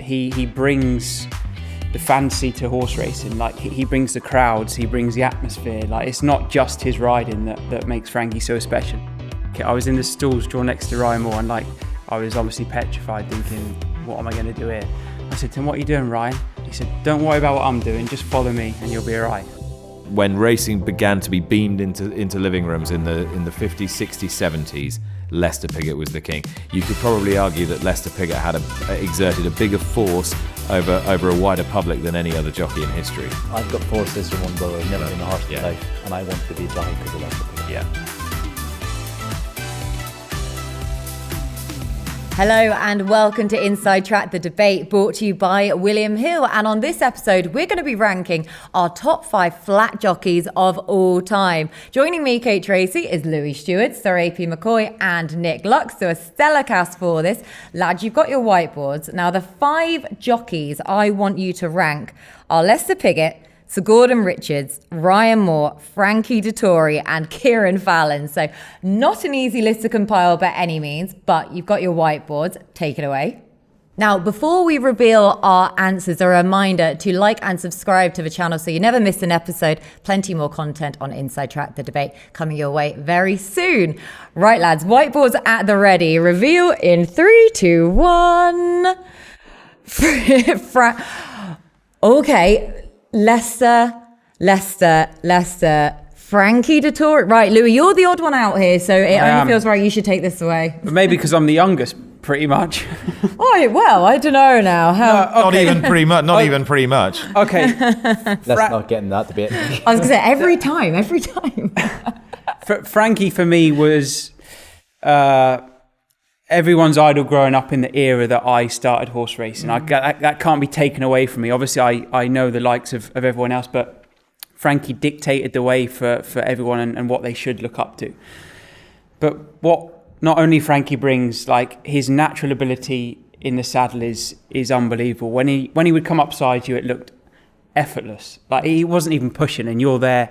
he brings the fantasy to horse racing. Like he brings the crowds, he brings the atmosphere. Like it's not just his riding that makes Frankie so special. I was in the stalls drawn next to Ryan Moore, and like I was obviously petrified, thinking, what am I going to do here? I said to him, what are you doing, Ryan? He said, don't worry about what I'm doing, just follow me and you'll be all right. When racing began to be beamed into living rooms in the 50s, 60s, 70s, Lester Piggott was the king. You could probably argue that Lester Piggott had exerted a bigger force over a wider public than any other jockey in history. I've got 4 sisters and 1 brother. I've never been a horse in my life, and I wanted to be a jockey because of Lester Piggott. Yeah. Hello and welcome to Inside Track, the debate brought to you by William Hill. And on this episode, we're going to be ranking our top 5 flat jockeys of all time. Joining me, Kate Tracy, is Louis Stewart, Sir AP McCoy and Nick Lux. So a stellar cast for this. Lads, you've got your whiteboards. Now, the 5 jockeys I want you to rank are Lester Piggott, Sir Gordon Richards, Ryan Moore, Frankie Dettori and Kieren Fallon. So not an easy list to compile by any means, but you've got your whiteboards. Take it away. Now, before we reveal our answers, a reminder to like and subscribe to the channel so you never miss an episode. Plenty more content on Inside Track, the debate, coming your way very soon. Right, lads, whiteboards at the ready. Reveal in 3, 2, 1. Okay. Lester, Frankie Dettori. Right, Louis, you're the odd one out here, so it only feels right you should take this away. Maybe because I'm the youngest, pretty much. Oh, well, I don't know now. Not even pretty much. Okay. Let's not get in that debate. I was going to say, every time. Frankie, for me, was everyone's idol growing up in the era that I started horse racing. That can't be taken away from me. Obviously, I know the likes of everyone else, but Frankie dictated the way for everyone and what they should look up to. But what not only Frankie brings, like his natural ability in the saddle is unbelievable. When he would come upside you, it looked effortless. Like he wasn't even pushing, and you're there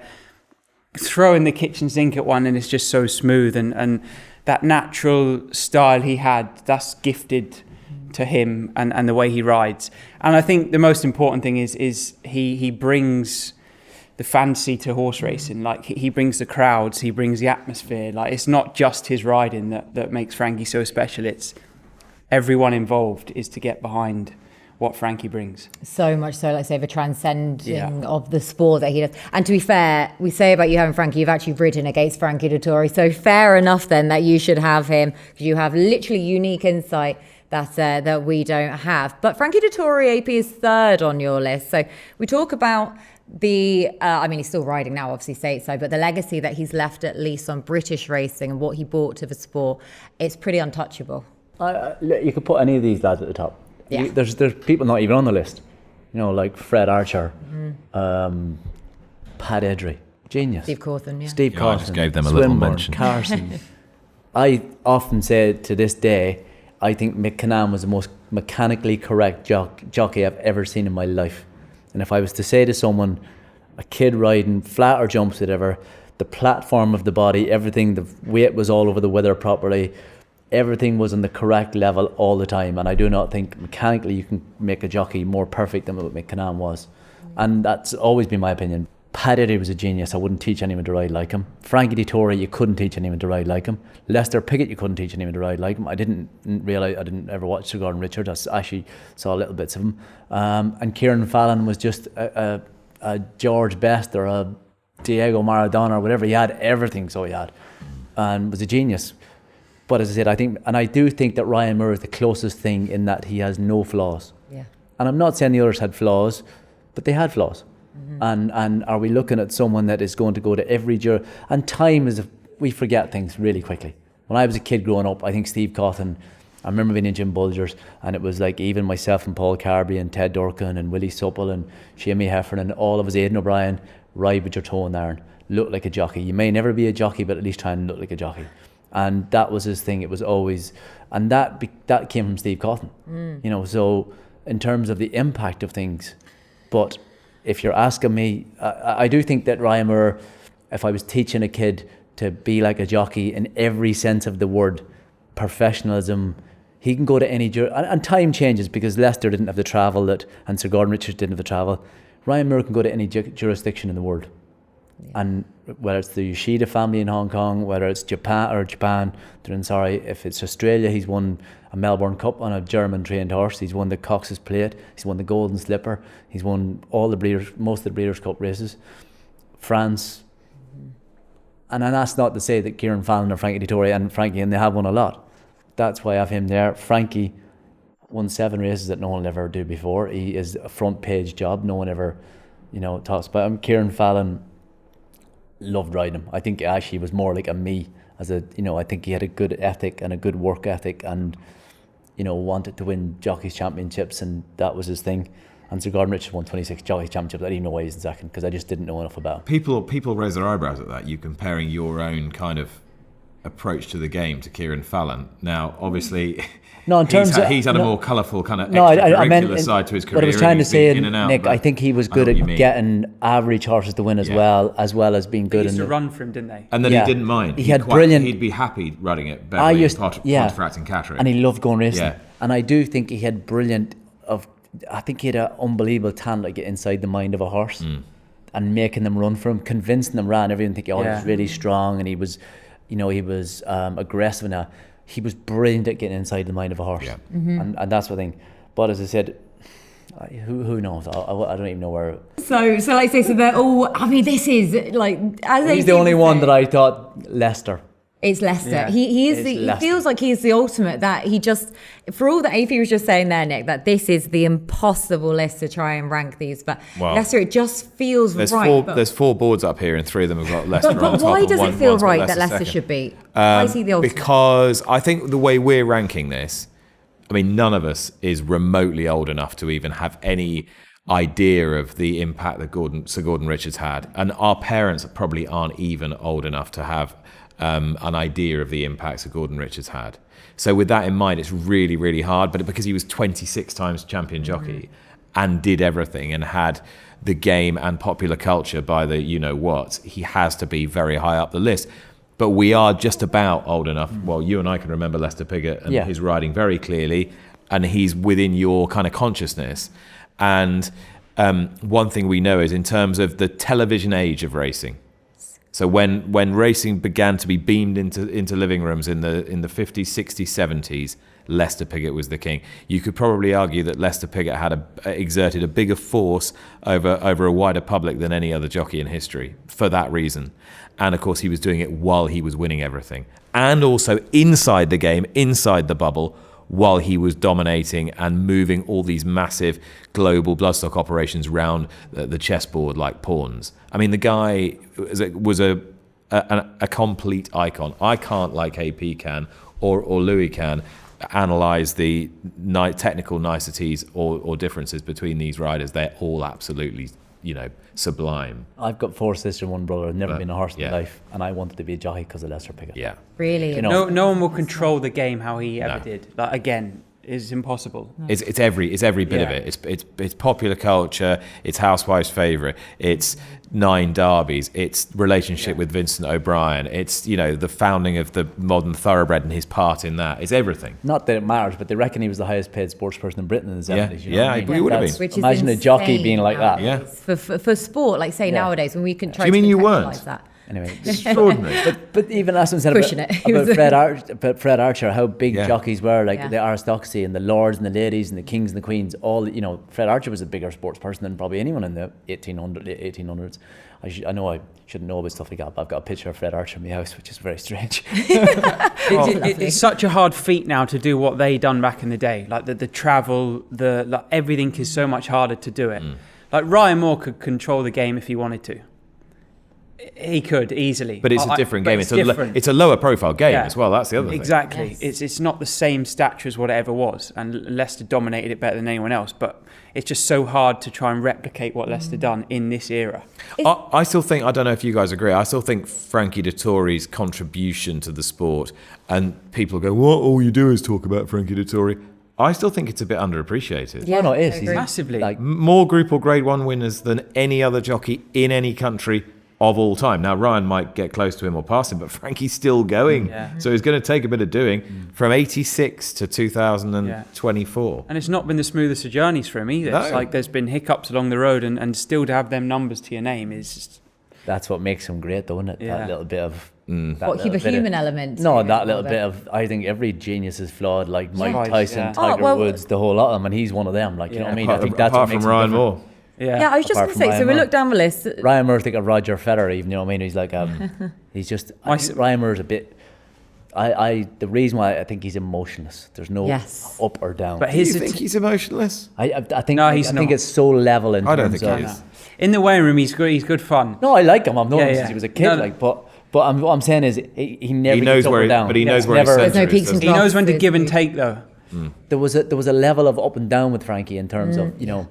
throwing the kitchen sink at one, and it's just so smooth and that natural style he had, that's gifted to him and the way he rides. And I think the most important thing is he brings the fantasy to horse racing. Like he brings the crowds, he brings the atmosphere. Like it's not just his riding that makes Frankie so special. It's everyone involved is to get behind what Frankie brings. So much so, like say, the transcending of the sport that he does. And to be fair, we say about you having Frankie, you've actually ridden against Frankie Dettori. So fair enough then that you should have him, because you have literally unique insight that we don't have. But Frankie Dettori, AP, is 3rd on your list. So we talk about he's still riding now, obviously stateside, but the legacy that he's left at least on British racing and what he brought to the sport, it's pretty untouchable. You could put any of these lads at the top. Yeah. There's people not even on the list, like Fred Archer, Pat Edry, genius. Steve Cawthon, I just gave them a little mention. Carson. I often say to this day, I think Mick Cannan was the most mechanically correct jockey I've ever seen in my life. And if I was to say to someone, a kid riding flat or jumps, whatever, the platform of the body, everything, the weight was all over the wither properly. Everything was on the correct level all the time, and I do not think mechanically you can make a jockey more perfect than what Mick Cannan was. And that's always been my opinion. Pat Edry was a genius. I wouldn't teach anyone to ride like him. Frankie Dettori, you couldn't teach anyone to ride like him. Lester Piggott, you couldn't teach anyone to ride like him. I didn't ever watch Sir Gordon Richards. I actually saw little bits of him. And Kieren Fallon was just a George Best or a Diego Maradona or whatever. He had everything, so he had, and was a genius. But as I said, I do think that Ryan Moore is the closest thing in that he has no flaws. Yeah. And I'm not saying the others had flaws, but they had flaws. Mm-hmm. And are we looking at someone that is going to go to every jury? And time we forget things really quickly. When I was a kid growing up, I think Steve Cawthon, I remember being in Jim Bulger's, and it was like even myself and Paul Carberry and Ted Durkin and Willie Supple and Seamie Heffernan and all of us, Aidan O'Brien, ride with your toe in iron, look like a jockey. You may never be a jockey, but at least try and look like a jockey. And that was his thing. It was always, and that came from Steve Cawthon. So in terms of the impact of things. But if you're asking me, I do think that Ryan Moore, if I was teaching a kid to be like a jockey in every sense of the word, professionalism, He can go to any and time changes because Lester didn't have the travel and Sir Gordon Richards didn't have the travel. Ryan Moore can go to any jurisdiction in the world. And whether it's the Yoshida family in Hong Kong, whether it's Japan, if it's Australia, he's won a Melbourne Cup on a German trained horse. He's won the Cox's Plate. He's won the Golden Slipper. He's won most of the Breeders' Cup races. France. And that's not to say that Kieren Fallon or Frankie Dettori and they have won a lot. That's why I have him there. Frankie won 7 races that no one will ever do before. He is a front page job. No one ever, talks about him. Kieren Fallon, loved riding him. I think actually was more like a me I think he had a good ethic and a good work ethic and wanted to win Jockeys championships, and that was his thing. And Sir Gordon Richards won 26 Jockeys championships. I didn't even know why he was in second because I just didn't know enough about him. People raise their eyebrows at that. You comparing your own kind of approach to the game to Kieren Fallon. Now, obviously, no, in terms he's had a more colourful kind of I meant side to his career. What I was trying to say, out, Nick, I think he was good at getting average horses to win as well as being good. They used to run for him, didn't they? And then he didn't mind. He'd be happy running it better Pontefract and Catterick. And he loved going racing. Yeah. And I do think he had I think he had an unbelievable talent to get inside the mind of a horse and making them run for him, convincing them ran. Everyone thinking, he was really strong and he was aggressive now. He was brilliant at getting inside the mind of a horse. Yeah. Mm-hmm. And that's what I think. But as I said, who knows? I don't even know where. So they're all. I mean, this is like. He's the only one that I thought Lester. It's Lester. Yeah. He feels like he's the ultimate. That he just, for all that Aoife was just saying there, Nick, that this is the impossible list to try and rank these. But Lester, it just feels right. There's 4 boards up here, and 3 of them have got Lester on top. But why does it feel right that Lester should be? Why is he the ultimate? Because I think the way we're ranking this, I mean, none of us is remotely old enough to even have any idea of the impact that Sir Gordon Richards had, and our parents probably aren't even old enough to have an idea of the impacts that Gordon Richards had. So with that in mind, it's really, really hard. But because he was 26 times champion jockey and did everything and had the game and popular culture by the you-know-what, he has to be very high up the list. But we are just about old enough. Well, you and I can remember Lester Piggott and his riding very clearly, and he's within your kind of consciousness. And one thing we know is in terms of the television age of racing, so when racing began to be beamed into living rooms in the 50s, 60s, 70s, Lester Piggott was the king. You could probably argue that Lester Piggott had exerted a bigger force over a wider public than any other jockey in history for that reason. And of course, he was doing it while he was winning everything, and also inside the game, inside the bubble, while he was dominating and moving all these massive global bloodstock operations round the chessboard like pawns. I mean, the guy was a complete icon. I can't, like AP can or Louis can, analyse the technical niceties or differences between these riders. They're all absolutely, sublime. I've got 4 sisters and 1 brother. I've never been a horse in my life, and I wanted to be a jockey because of Lester Piggott. Yeah, really. No one will control the game how he ever did. Like, again, is impossible. No. It's every bit of it. It's popular culture. It's Housewives' favourite. It's 9 derbies. It's relationship with Vincent O'Brien. It's the founding of the modern thoroughbred and his part in that. It's everything. Not that it matters, but they reckon he was the highest paid sports person in Britain in the 70s. He would have been. Imagine a jockey being like that. Yeah. For sport, like nowadays when we can try. Do you mean to you weren't? That. Anyway, extraordinary. but even as I said about Fred Archer, how big jockeys were, like the aristocracy and the lords and the ladies and the kings and the queens. All Fred Archer was a bigger sports person than probably anyone in the 1800s. I know I shouldn't know about stuff like that, but I've got a picture of Fred Archer in my house, which is very strange. It's such a hard feat now to do what they done back in the day. Like the travel, everything is so much harder to do it. Like Ryan Moore could control the game if he wanted to. He could easily, but it's a different game. It's a lower profile game as well. That's the other thing. Exactly. Yes. It's not the same stature as what it ever was, and Leicester dominated it better than anyone else. But it's just so hard to try and replicate what Leicester done in this era. I still think, I don't know if you guys agree, I still think Frankie Dettori's contribution to the sport, and people go, "What? All you do is talk about Frankie Dettori." I still think it's a bit underappreciated. Yeah, no, it is. He's massively more Group or Grade 1 winners than any other jockey in any country of all time. Now, Ryan might get close to him or pass him, but Frankie's still going. Yeah. So it's going to take a bit of doing from 86 to 2024. And it's not been the smoothest of journeys for him either. No. It's like there's been hiccups along the road, and still to have them numbers to your name is just... That's what makes him great, though, isn't it? Yeah. That little bit of... human element? No, that little bit of... I think every genius is flawed, like Mike Yeah. Tyson, Yeah. Tiger Woods, the whole lot of them, and he's one of them. Like, you know what I mean? I think that's what Apart makes from him Ryan different. Moore. Yeah, I was just Apart going to from say, Ryan so we Moore. look down the list. Ryan Moore's like a Roger Federer, even, you know what I mean? He's like, he's just... I think Ryan Moore's a bit... the reason why I think he's emotionless. There's no up or down. But Do you his think he's emotionless? I think No, I he's think not. it's so level in I don't terms think of... he is. in the weighing room, he's good fun. No, I like him. I've known Yeah, him yeah. since he was a kid. No, no. Like, but what I'm saying is he never He knows gets up where or he- down. but he knows where his never, centre There's no is, peaks and doesn't He knows when to troughs, give and isn't he? take, though. there was a level of up and down with Frankie in terms of, you know,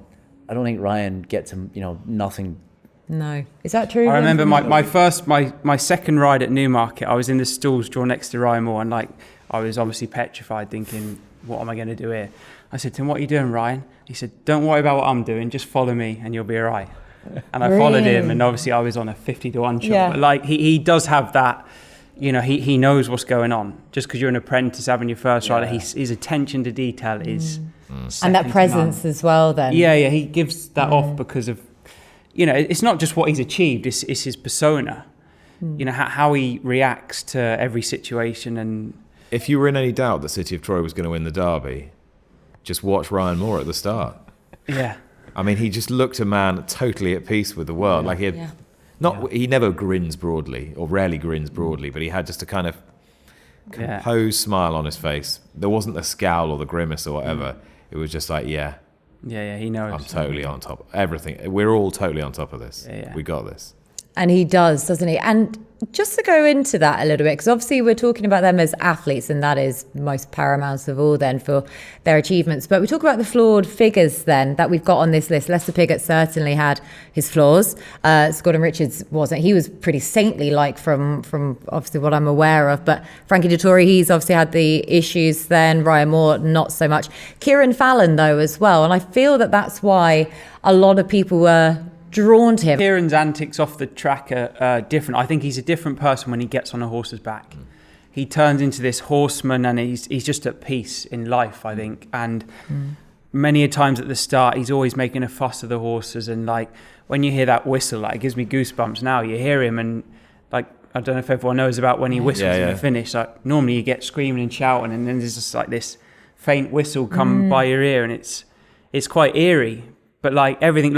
I don't think Ryan gets him, you know, nothing. No. Is that true? I Ian? remember my second ride at Newmarket, I was in the stalls drawn next to Ryan Moore, and like I was obviously petrified, thinking, what am I going to do here? I said to him, what are you doing, Ryan? He said, don't worry about what I'm doing, just follow me and you'll be all right. And I followed him, Really? and obviously I was on a 50-1 shot. Yeah. But like he does have that, you know, he knows what's going on. Just because you're an apprentice having your first rider, his attention to detail is and second that to presence none. as well then. Yeah, he gives that off because of, you know, it's not just what he's achieved, it's his persona. You know, how he reacts to every situation. And If you were in any doubt that City of Troy was going to win the derby, just watch Ryan Moore at the start. yeah. I mean, he just looked a man totally at peace with the world. Like he had, he never grins broadly, or rarely grins broadly, but he had just a kind of composed smile on his face. There wasn't the scowl or the grimace or whatever. It was just like, Yeah, he knows. I'm totally on top. Everything. We're all totally on top of this. Yeah. We got this. And he does, doesn't he? And just to go into that a little bit, because obviously we're talking about them as athletes, and that is most paramount of all then for their achievements. But we talk about the flawed figures then that we've got on this list. Lester Piggott certainly had his flaws. Gordon Richards wasn't. He was pretty saintly, like from obviously what I'm aware of. But Frankie Dettori, he's obviously had the issues then. Ryan Moore, not so much. Kieren Fallon, though, as well. And I feel that that's why a lot of people were drawn to him. Kieran's antics off the track are different. I think he's a different person when he gets on a horse's back. He turns into this horseman, and he's just at peace in life, I think. And many a times at the start, he's always making a fuss of the horses. And like when you hear that whistle, like it gives me goosebumps now. You hear him, and like I don't know if everyone knows about when he whistles in the finish. Like normally you get screaming and shouting, and then there's just like this faint whistle come by your ear, and it's quite eerie. But like everything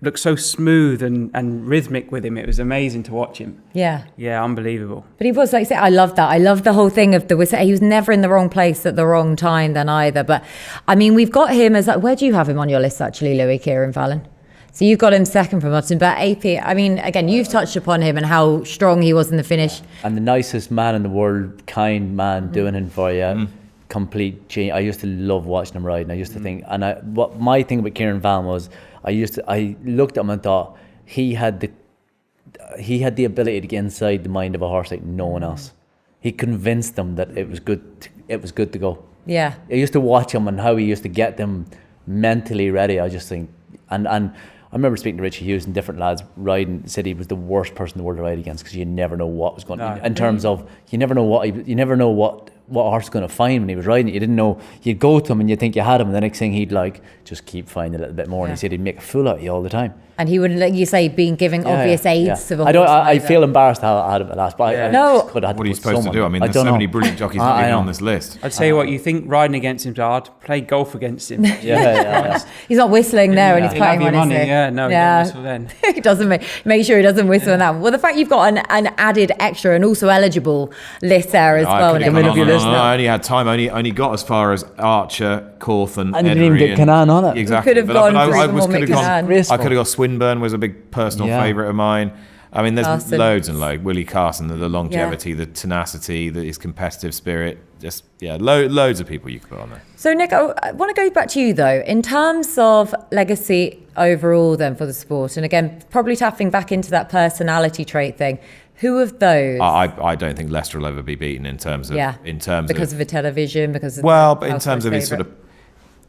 looked so smooth and rhythmic with him. It was amazing to watch him. Yeah. Yeah, unbelievable. But he was, like I say, I love that. I love the whole thing of the whistle. He was never in the wrong place at the wrong time then either. But I mean, we've got him as, like, where do you have him on your list actually, Louis, Kieren Fallon? So you've got him second from Upton, but AP, I mean, again, you've touched upon him and how strong he was in the finish. And the nicest man in the world, kind man, doing it for you. Complete change. I used to love watching him ride, and I used to think, and what my thing about Kieren Fallon was, I looked at him and thought he had the ability to get inside the mind of a horse like no one else. He convinced them that it was good to go. Yeah. I used to watch him and how he used to get them mentally ready. I just think, and I remember speaking to Richie Hughes and different lads riding, said he was the worst person in the world to ride against because you never know what was going on. In terms of, you never know what a horse was going to find when he was riding it. You didn't know. You'd go to him and you'd think you had him, and the next thing he'd like just keep finding a little bit more. And he said he'd make a fool out of you all the time. And he would, like you say, being giving obvious aids to the horse. I feel embarrassed how I had him at last, but I just could have had What to are you put supposed to someone. do? I mean, there's don't so know. many brilliant jockeys not even on this list. I'd tell you what, you think riding against him's hard? Play golf against him. Yeah. He's not whistling there when he's He'll have playing your one, money. is he? Yeah, no, he don't whistle then. He doesn't make sure he doesn't whistle in that one. Well, the fact you've got an added extra and also eligible list there as well. I, Nick. I only had time. I only got as far as Archer, Cawthon, I didn't even Emery, get Canaan on it. Exactly. Could have But gone I through was- them all, could have gone. Mick I could have got Swinburne was a big personal favourite of mine. I mean, there's Carson. loads and loads. Willie Carson, the longevity, the tenacity, his competitive spirit. Just loads of people you could put on there. So, Nick, I want to go back to you, though, in terms of legacy overall then for the sport. And again, probably tapping back into that personality trait thing. Who of those? I don't think Leicester will ever be beaten in terms of because of the television, because of but in household terms of his favourite. sort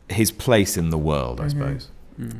of his place in the world, I suppose.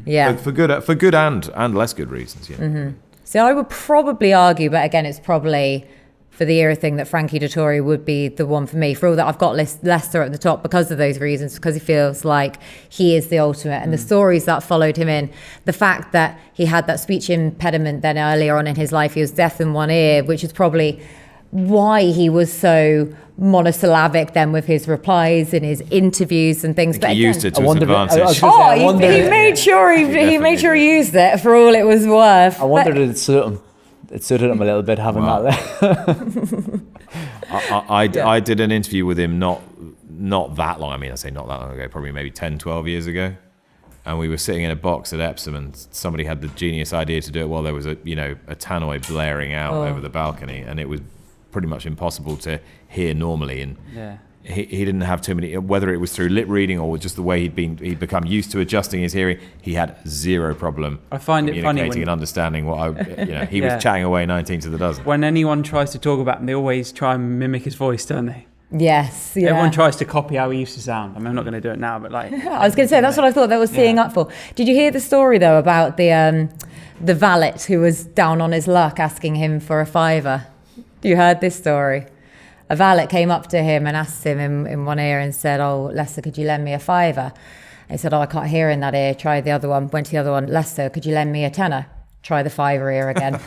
Yeah. For good and less good reasons. Yeah. So I would probably argue, but again, it's probably for the era thing, that Frankie Dettori would be the one for me. For all that, I've got Lester at the top because of those reasons, because he feels like he is the ultimate. And the stories that followed him in, the fact that he had that speech impediment then earlier on in his life, he was deaf in one ear, which is probably why he was so monosyllabic then with his replies and his interviews and things. But he used it to his advantage. He made sure he used it for all it was worth. I wondered if it suited him a little bit having that there. I did an interview with him not that long. I mean, I say not that long ago, probably maybe 10, 12 years ago. And we were sitting in a box at Epsom, and somebody had the genius idea to do it while there was a tannoy blaring out over the balcony, and it was pretty much impossible to hear normally. And he didn't have too many, whether it was through lip reading or just the way he'd become used to adjusting his hearing, he had zero problem I find it funny and understanding what he was chatting away 19 to the dozen. When anyone tries to talk about him, they always try and mimic his voice, don't they? Yes, yeah. Everyone tries to copy how he used to sound. I mean, I'm not going to do it now, but like... I was going to say, that's what I thought that was teeing up for. Did you hear the story, though, about the valet who was down on his luck asking him for a £5? You heard this story? A valet came up to him and asked him in one ear and said, "Oh, Lester, could you lend me a £5?" And he said, "Oh, I can't hear in that ear. Try the other one." Went to the other one. "Lester, could you lend me a tenner?" "Try the £5 ear again."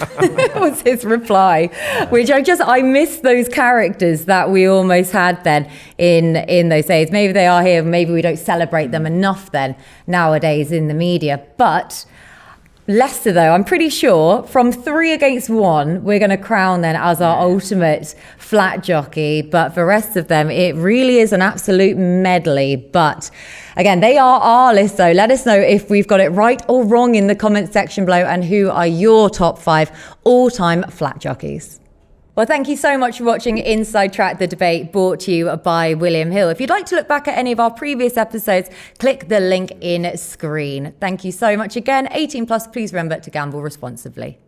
was his reply. Which I miss those characters that we almost had then in those days. Maybe they are here. Maybe we don't celebrate them enough then nowadays in the media. But Leicester, though, I'm pretty sure from 3 against 1, we're going to crown then as our ultimate flat jockey. But for the rest of them, it really is an absolute medley. But again, they are our list, though. Let us know if we've got it right or wrong in the comment section below, and who are your top 5 all-time flat jockeys. Well, thank you so much for watching Inside Track, the debate brought to you by William Hill. If you'd like to look back at any of our previous episodes, click the link in screen. Thank you so much again. 18+, please remember to gamble responsibly.